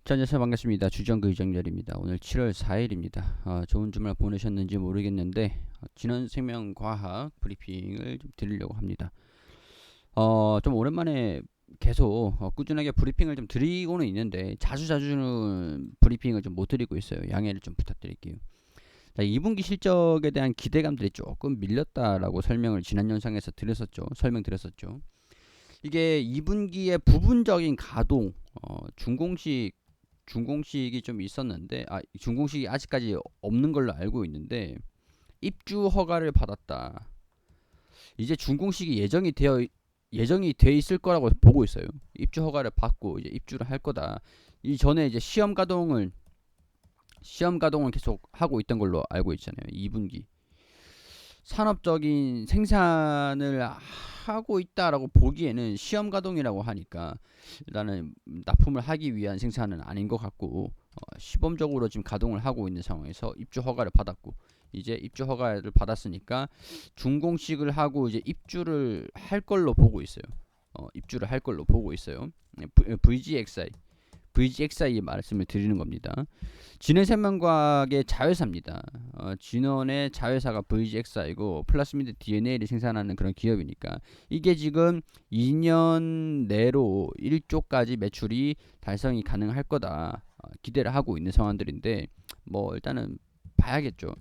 자, 안녕하세요. 반갑습니다. 주정그 이정열입니다. 오늘 7월 4일입니다. 좋은 주말 보내셨는지 모르겠는데 진원 생명과학 브리핑을 좀 드리려고 합니다. 좀 오랜만에 계속 꾸준하게 브리핑을 좀 드리고는 있는데 자주자주는 브리핑을 좀 못 드리고 있어요. 양해를 좀 부탁드릴게요. 자, 2분기 실적에 대한 기대감들이 조금 밀렸다라고 설명을 지난 영상에서 설명드렸었죠. 이게 2분기의 부분적인 가동, 준공식이 좀 있었는데, 준공식이 아직까지 없는 걸로 알고 있는데, 입주 허가를 받았다. 이제 준공식이 예정이 돼 있을 거라고 보고 있어요. 입주 허가를 받고 이제 입주를 할 거다. 이전에 이제 시험 가동을 계속 하고 있던 걸로 알고 있잖아요. 2분기. 산업적인 생산을 하고 있다라고 보기에는 시험 가동이라고 하니까 일단은 납품을 하기 위한 생산은 아닌 것 같고, 시범적으로 지금 가동을 하고 있는 상황에서 입주 허가를 받았고, 이제 입주 허가를 받았으니까 준공식을 하고 이제 입주를 할 걸로 보고 있어요. 입주를 할 걸로 보고 있어요. VGXI 말씀을 드리는 겁니다. 진해생명과학의 자회사입니다. 진원의 자회사가 VGXI고 플라스미드 DNA를 생산하는 그런 기업이니까 이게 지금 2년 내로 1조까지 매출이 달성이 가능할 거다. 기대를 하고 있는 상황들인데 뭐 일단은 봐야겠죠.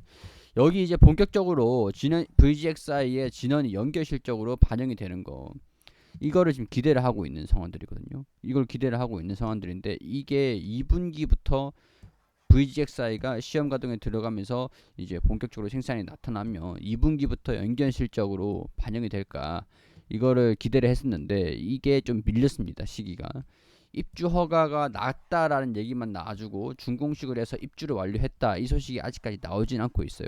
여기 이제 본격적으로 VGXI의 진원이 연결 실적으로 반영이 되는 거. 이거를 지금 기대를 하고 있는 상황들이거든요. 이걸 기대를 하고 있는 상황들인데 이게 2분기부터 VGXI가 시험 가동에 들어가면서 이제 본격적으로 생산이 나타나면 2분기부터 연결 실적으로 반영이 될까 이거를 기대를 했었는데 이게 좀 밀렸습니다. 시기가. 입주 허가가 났다라는 얘기만 나와주고 준공식을 해서 입주를 완료했다 이 소식이 아직까지 나오진 않고 있어요.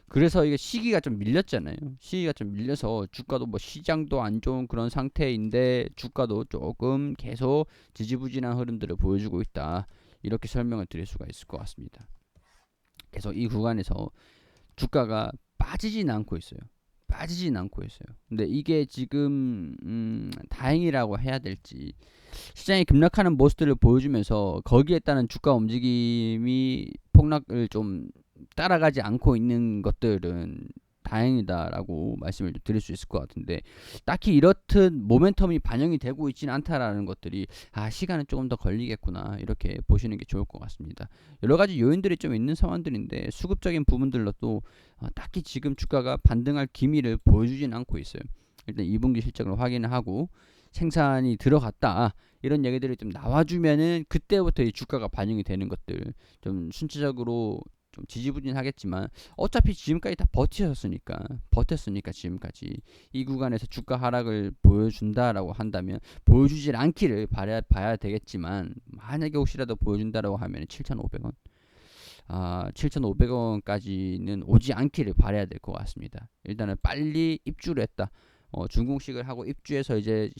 그래서 이게 시기가 좀 밀렸잖아요. 시기가 좀 밀려서 주가도 뭐 시장도 안 좋은 그런 상태인데 주가도 조금 계속 지지부진한 흐름들을 보여주고 있다. 이렇게 설명을 드릴 수가 있을 것 같습니다. 그래서 이 구간에서 주가가 빠지진 않고 있어요. 근데 이게 지금 다행이라고 해야 될지 시장이 급락하는 모습들을 보여주면서 거기에 따른 주가 움직임이 폭락을 좀 따라가지 않고 있는 것들은 다행이다라고 말씀을 드릴 수 있을 것 같은데 딱히 이렇듯 모멘텀이 반영이 되고 있지는 않다라는 것들이 시간은 조금 더 걸리겠구나 이렇게 보시는 게 좋을 것 같습니다. 여러 가지 요인들이 좀 있는 상황들인데 수급적인 부분들로도 딱히 지금 주가가 반등할 기미를 보여주지는 않고 있어요. 일단 2분기 실적을 확인하고 생산이 들어갔다 이런 얘기들이 좀 나와주면은 그때부터 이 주가가 반영이 되는 것들 좀 순차적으로 좀 지지부진하겠지만 어차피 지금까지 다 버텼으니까 지금까지 이 구간에서 주가 하락을 보여준다라고 한다면 보여주질 않기를 봐야 되겠지만 만약에 혹시라도 보여준다라고 하면 7,500원 7,500원까지는 오지 않기를 바라야 될 것 같습니다. 일단은 빨리 입주를 했다. 준공식을 하고 입주해서 이제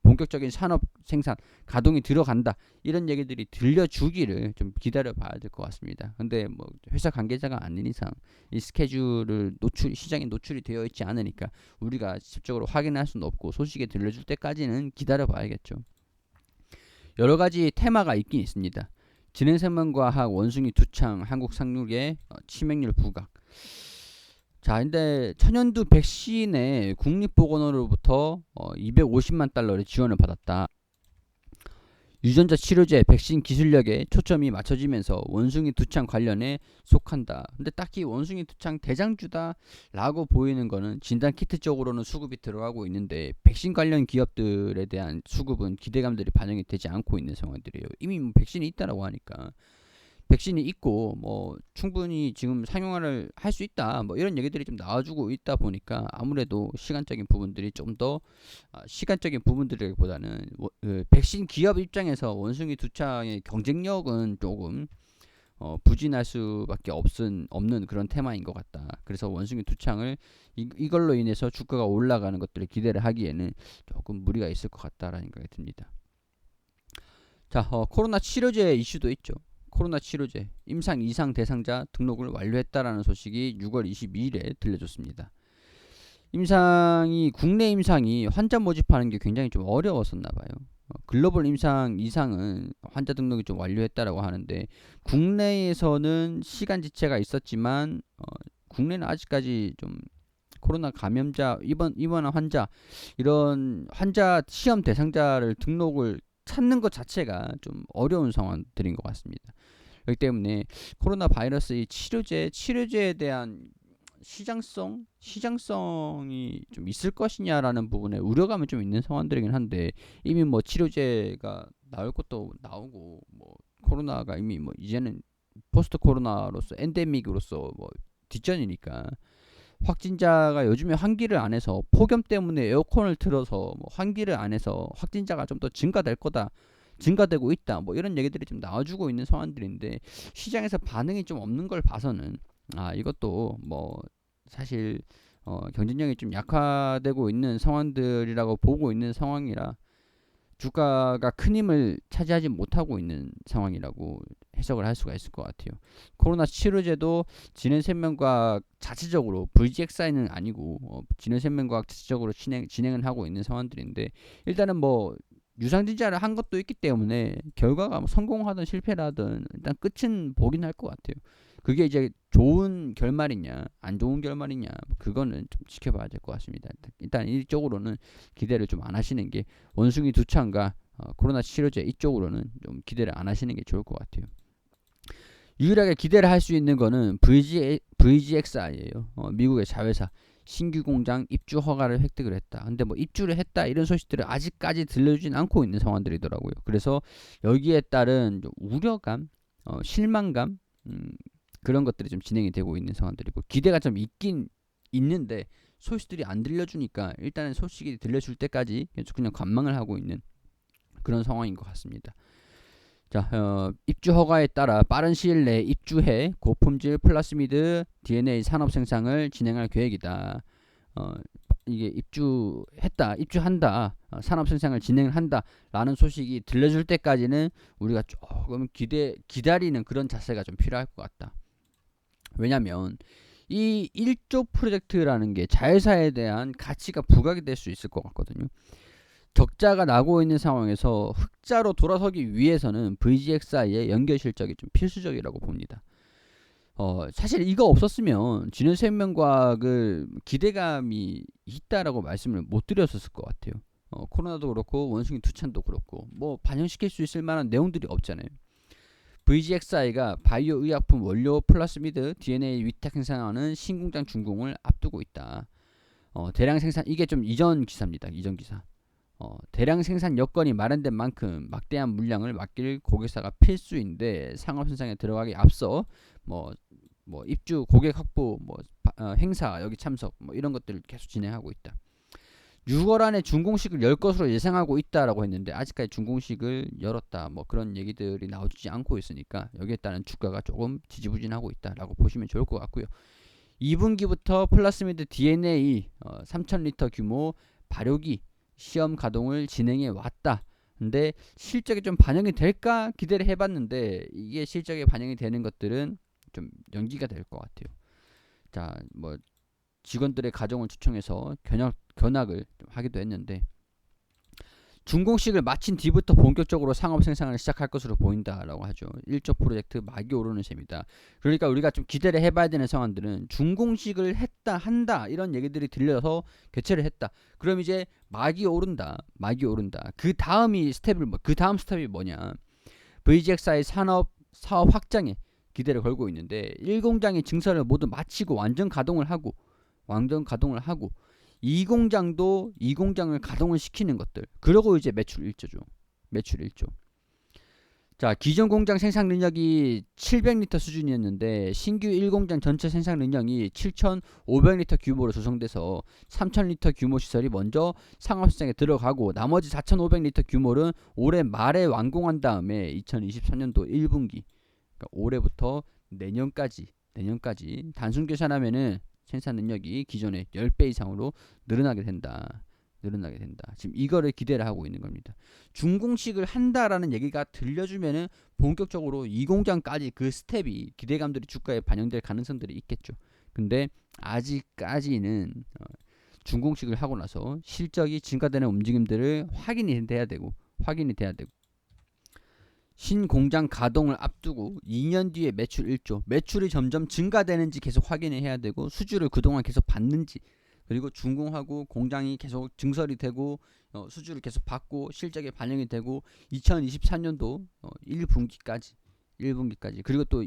본격적인 산업 생산 가동이 들어간다 이런 얘기들이 들려주기를 좀 기다려봐야 될 것 같습니다. 근데 뭐 회사 관계자가 아닌 이상 이 스케줄을 시장에 노출이 되어 있지 않으니까 우리가 직접적으로 확인할 수는 없고 소식이 들려줄 때까지는 기다려봐야겠죠. 여러 가지 테마가 있긴 있습니다. 진해생명과학 원숭이 두창 한국 상륙의 치맥률 부각. 자, 근데 천연두 백신의 국립보건원으로부터 250만 달러를 지원을 받았다. 유전자 치료제 백신 기술력에 초점이 맞춰지면서 원숭이 두창 관련에 속한다. 근데 딱히 원숭이 두창 대장주다 라고 보이는 거는 진단 키트 쪽으로는 수급이 들어가고 있는데 백신 관련 기업들에 대한 수급은 기대감들이 반영이 되지 않고 있는 상황들이에요. 이미 뭐 백신이 있다라고 하니까 백신이 있고 뭐 충분히 지금 상용화를 할 수 있다 뭐 이런 얘기들이 좀 나와주고 있다 보니까 아무래도 시간적인 부분들이 좀 더 시간적인 부분들보다는 백신 기업 입장에서 원숭이 두창의 경쟁력은 조금 부진할 수밖에 없는 그런 테마인 것 같다. 그래서 원숭이 두창을 이걸로 인해서 주가가 올라가는 것들을 기대를 하기에는 조금 무리가 있을 것 같다라는 생각이 듭니다. 자, 코로나 치료제 이슈도 있죠. 코로나 치료제 임상 2상 대상자 등록을 완료했다라는 소식이 6월 22일에 들려줬습니다. 국내 임상이 환자 모집하는 게 굉장히 좀 어려웠었나 봐요. 글로벌 임상 이상은 환자 등록이 좀 완료했다라고 하는데 국내에서는 시간 지체가 있었지만 국내는 아직까지 좀 코로나 감염자 입원한 환자 이런 환자 시험 대상자를 등록을 찾는 것 자체가 좀 어려운 상황들인 것 같습니다. 그렇기 때문에 코로나 바이러스의 치료제에 대한 시장성이 좀 있을 것이냐라는 부분에 우려감이 좀 있는 상황들이긴 한데 이미 뭐 치료제가 나올 것도 나오고 뭐 코로나가 이미 뭐 이제는 포스트 코로나로서 엔데믹으로서 뭐 뒷전이니까 확진자가 요즘에 환기를 안 해서 폭염 때문에 에어컨을 틀어서 뭐 환기를 안 해서 확진자가 좀 더 증가될 거다. 증가되고 있다. 뭐 이런 얘기들이 좀 나와주고 있는 상황들인데 시장에서 반응이 좀 없는 걸 봐서는 이것도 뭐 사실 경쟁력이 좀 약화되고 있는 상황들이라고 보고 있는 상황이라 주가가 큰 힘을 차지하지 못하고 있는 상황이라고 해석을 할 수가 있을 것 같아요. 코로나 치료제도 진행생명과학 자체적으로 VGXI는 아니고 진행생명과학 자체적으로 진행을 하고 있는 상황들인데 일단은 뭐 유상증자를 한 것도 있기 때문에 결과가 뭐 성공하든 실패라든 일단 끝은 보긴 할 것 같아요. 그게 이제 좋은 결말이냐 안 좋은 결말이냐 그거는 좀 지켜봐야 될 것 같습니다. 일단 이쪽으로는 기대를 좀 안 하시는 게 원숭이 두창과 코로나 치료제 이쪽으로는 좀 기대를 안 하시는 게 좋을 것 같아요. 유일하게 기대를 할 수 있는 거는 VGXI예요. 미국의 자회사 신규 공장 입주 허가를 획득을 했다. 근데 뭐 입주를 했다 이런 소식들을 아직까지 들려주진 않고 있는 상황들이더라고요. 그래서 여기에 따른 우려감, 실망감 그런 것들이 좀 진행이 되고 있는 상황들이고 기대가 좀 있긴 있는데 소식들이 안 들려주니까 일단은 소식이 들려줄 때까지 계속 그냥 관망을 하고 있는 그런 상황인 것 같습니다. 자, 입주 허가에 따라 빠른 시일 내에 입주해 고품질 플라스미드 DNA 산업 생산을 진행할 계획이다. 이게 입주한다, 산업 생산을 진행한다라는 소식이 들려줄 때까지는 우리가 조금 기다리는 그런 자세가 좀 필요할 것 같다. 왜냐면 이 1조 프로젝트라는 게 자회사에 대한 가치가 부각이 될 수 있을 것 같거든요. 적자가 나고 있는 상황에서 흑자로 돌아서기 위해서는 VGXI의 연결 실적이 좀 필수적이라고 봅니다. 사실 이거 없었으면 진해생명과학을 기대감이 있다라고 말씀을 못 드렸었을 것 같아요. 코로나도 그렇고 원숭이 두찬도 그렇고 뭐 반영시킬 수 있을 만한 내용들이 없잖아요. VGXI가 바이오 의약품 원료 플라스미드 DNA 위탁 생산하는 신공장 준공을 앞두고 있다. 대량 생산 이게 좀 이전 기사입니다. 이전 기사. 대량 생산 여건이 마련된 만큼 막대한 물량을 맡길 고객사가 필수인데 상업 생산에 들어가기 앞서 뭐 입주 고객 확보 행사 여기 참석 뭐 이런 것들을 계속 진행하고 있다. 6월 안에 준공식을 열 것으로 예상하고 있다라고 했는데 아직까지 준공식을 열었다 뭐 그런 얘기들이 나오지 않고 있으니까 여기에 따른 주가가 조금 지지부진하고 있다라고 보시면 좋을 것 같고요. 2분기부터 플라스미드 DNA 3,000리터 규모 발효기 시험 가동을 진행해 왔다. 근데 실적이 좀 반영이 될까 기대를 해봤는데 이게 실적에 반영이 되는 것들은 좀 연기가 될 것 같아요. 자, 뭐 직원들의 가정을 초청해서 견학을 좀 하기도 했는데 준공식을 마친 뒤부터 본격적으로 상업 생산을 시작할 것으로 보인다라고 하죠. 1조 프로젝트 막이 오르는 셈이다. 그러니까 우리가 좀 기대를 해봐야 되는 상황들은 준공식을 한다 이런 얘기들이 들려서 개최를 했다. 그럼 이제 막이 오른다. 그 다음 스텝이 뭐냐? VGXI 사업 확장에 기대를 걸고 있는데 1공장의 증설을 모두 마치고 완전 가동을 하고 2공장을 가동을 시키는 것들. 그러고 이제 매출 1조. 자, 기존 공장 생산 능력이 700리터 수준이었는데 신규 1공장 전체 생산 능력이 7,500리터 규모로 조성돼서 3,000리터 규모 시설이 먼저 상업 시장에 들어가고 나머지 4,500리터 규모는 올해 말에 완공한 다음에 2023년도 1분기 그러니까 올해부터 내년까지 단순 계산하면은 생산 능력이 기존의 10배 이상으로 늘어나게 된다. 지금 이거를 기대를 하고 있는 겁니다. 준공식을 한다라는 얘기가 들려주면은 본격적으로 이 공장까지 그 스텝이 기대감들이 주가에 반영될 가능성들이 있겠죠. 근데 아직까지는 준공식을 하고 나서 실적이 증가되는 움직임들을 확인이 돼야 되고 확인이 돼야 되고, 신공장 가동을 앞두고 2년 뒤에 매출 1조, 매출이 점점 증가되는지 계속 확인을 해야 되고, 수주를 그동안 계속 받는지, 그리고 준공하고 공장이 계속 증설이 되고 수주를 계속 받고 실적에 반영이 되고 2024년도 1분기까지 그리고 또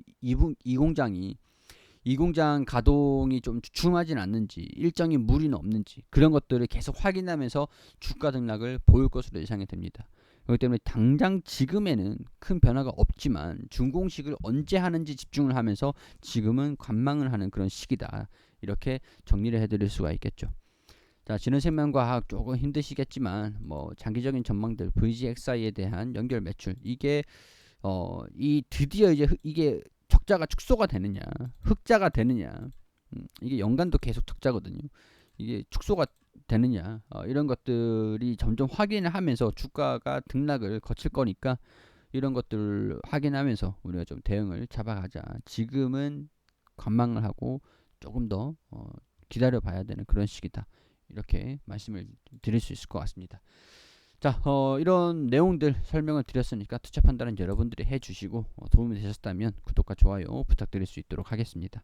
2공장 가동이 좀 주춤하진 않는지, 일정이 무리는 없는지, 그런 것들을 계속 확인하면서 주가 등락을 보일 것으로 예상이 됩니다. 그렇기 때문에 당장 지금에는 큰 변화가 없지만 준공식을 언제 하는지 집중을 하면서 지금은 관망을 하는 그런 시기다, 이렇게 정리를 해드릴 수가 있겠죠. 자, 지능생명과학 조금 힘드시겠지만 뭐 장기적인 전망들, VGXI에 대한 연결 매출, 이게 드디어 이제 이게 적자가 축소가 되느냐, 흑자가 되느냐, 이게 연간도 계속 적자거든요. 이게 축소가 되느냐, 이런 것들이 점점 확인을 하면서 주가가 등락을 거칠 거니까 이런 것들 확인하면서 우리가 좀 대응을 잡아가자. 지금은 관망을 하고 조금 더 기다려 봐야 되는 그런 시기다, 이렇게 말씀을 드릴 수 있을 것 같습니다. 자, 이런 내용들 설명을 드렸으니까 투자 판단은 여러분들이 해주시고 도움이 되셨다면 구독과 좋아요 부탁드릴 수 있도록 하겠습니다.